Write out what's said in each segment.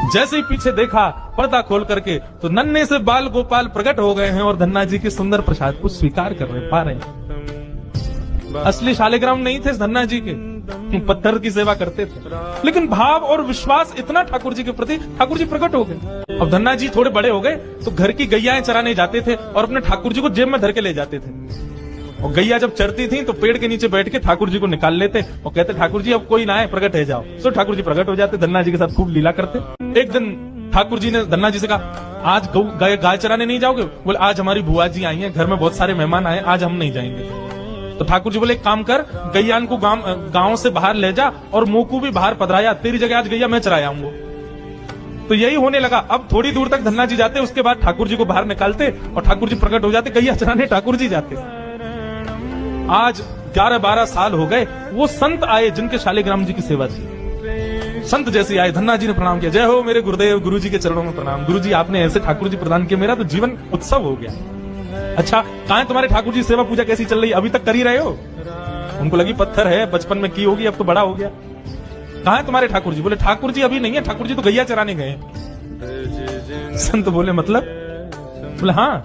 जैसे ही पीछे देखा पर्दा खोल करके तो नन्हे से बाल गोपाल प्रकट हो गए हैं और धन्ना जी के सुंदर प्रसाद को स्वीकार कर पा रहे हैं। असली शालिग्राम नहीं थे धन्ना जी के, पत्थर की सेवा करते थे, लेकिन भाव और विश्वास इतना ठाकुर जी के प्रति, ठाकुर जी प्रकट हो गए। अब धन्ना जी थोड़े बड़े हो गए तो घर की गैयाएं चराने जाते थे और अपने ठाकुर जी को जेब में धर के ले जाते थे। और गैया जब चरती थी तो पेड़ के नीचे बैठ के ठाकुर जी को निकाल लेते और कहते ठाकुर जी अब कोई ना आए, प्रकट है जाओ। तो ठाकुर जी प्रकट हो जाते, धन्ना जी के साथ खूब लीला करते। एक दिन ठाकुर जी ने धन्ना जी से कहा, आज गाय चराने नहीं जाओगे? बोले आज हमारी बुआ जी आई हैं, घर में बहुत सारे मेहमान आए, आज हम नहीं जाएंगे। तो ठाकुर जी बोले एक काम कर, गैया को गांव से बाहर ले जा और मोकू भी बाहर पधराया, तेरी जगह आज गैया मैं चराया आऊंगा। तो यही होने लगा। अब थोड़ी दूर तक धन्ना जी जाते, उसके बाद ठाकुर जी को बाहर निकालते और ठाकुर जी प्रकट हो जाते, गैया चराने ठाकुर जी जाते। आज 11-12 साल हो गए, वो संत आए जिनके शालिग्राम जी की सेवा थी। संत जैसे आए, धन्ना जी ने प्रणाम किया, जय हो मेरे गुरुदेव, गुरु जी के चरणों में प्रणाम। गुरु जी आपने ऐसे ठाकुर जी प्रदान किया, मेरा तो जीवन उत्सव हो गया। अच्छा कहां है तुम्हारे ठाकुर जी सेवा पूजा कैसी चल रही, अभी तक कर ही रहे हो? उनको लगी पत्थर है, बचपन में की होगी, अब तो बड़ा हो गया। कहां है तुम्हारे ठाकुर जी? बोले ठाकुर जी अभी नहीं है, ठाकुर जी तो गैया चराने गए। संत बोले मतलब? बोले हाँ,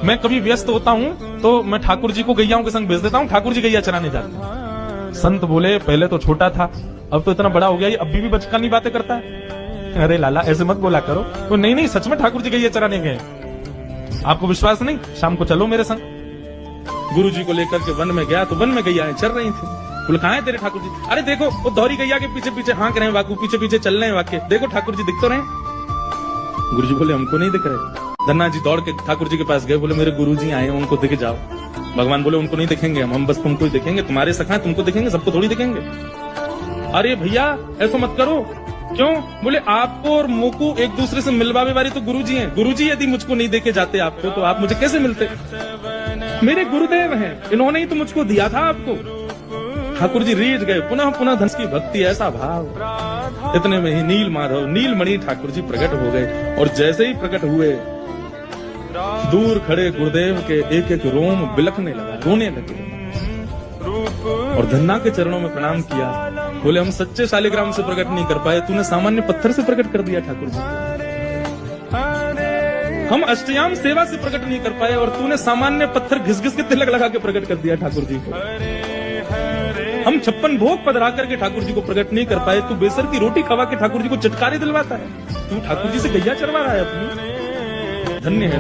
मैं कभी व्यस्त होता हूँ तो मैं ठाकुर जी को गैयाओं के संग भेज देता हूँ, ठाकुर जी गैया चराने जाते हैं। संत बोले पहले तो छोटा था, अब तो इतना बड़ा हो गया, ये अभी भी बचकानी बातें करता है। अरे लाला ऐसे मत बोला करो। तो नहीं सच में ठाकुर जी गैया चराने गए। आपको विश्वास नहीं? शाम को चलो मेरे संग। गुरु जी को लेकर के वन में गया तो वन में गैया चल रही थी। बोले कहां है तेरे ठाकुर जी? अरे देखो वो दोहरी गैया के पीछे पीछे हाँक रहे हैं, वाकू पीछे पीछे चल रहे हैं, वाक्य देखो ठाकुर जी दिख तो रहे। गुरु जी बोले हमको नहीं दिख रहे। धन्ना जी दौड़ के ठाकुर जी के पास गए, बोले मेरे गुरु जी आए, उनको दिख जाओ। भगवान बोले उनको नहीं दिखेंगे, हम बस तुमको ही दिखेंगे, तुम्हारे सखा है, तुमको दिखेंगे, सबको थोड़ी दिखेंगे। अरे भैया ऐसा मत करो। क्यों? बोले आपको और मोकू एक दूसरे से मिलवावे वाली तो गुरुजी हैं। गुरुजी यदि मुझको नहीं देके जाते आपको तो आप मुझे कैसे मिलते? मेरे गुरुदेव हैं, इन्होंने ही तो मुझको दिया था आपको। ठाकुर जी रीझ गए, पुनः पुनः धन की भक्ति, ऐसा भाव। इतने में ही नील माधव नीलमणि ठाकुर जी प्रकट हो गए और जैसे ही प्रकट हुए दूर खड़े गुरुदेव के एक एक रोम बिलखने लगा, रोने लगे और धन्ना के चरणों में प्रणाम किया। बोले हम सच्चे शालिग्राम से प्रकट नहीं कर पाए, तूने सामान्य पत्थर से प्रकट कर दिया ठाकुर जी। हम अष्टयाम सेवा से प्रकट नहीं कर पाए और तूने सामान्य पत्थर घिस घिस के तिलक लगा के प्रकट कर दिया ठाकुर जी को। हम 56 भोग पधरा करके ठाकुर जी को प्रकट नहीं कर पाए, तू बेसर की रोटी खवा के ठाकुर जी को चटकारे दिलवाता है। तू ठाकुर जी से गैया चरवा रहा है अपनी। धन्य है।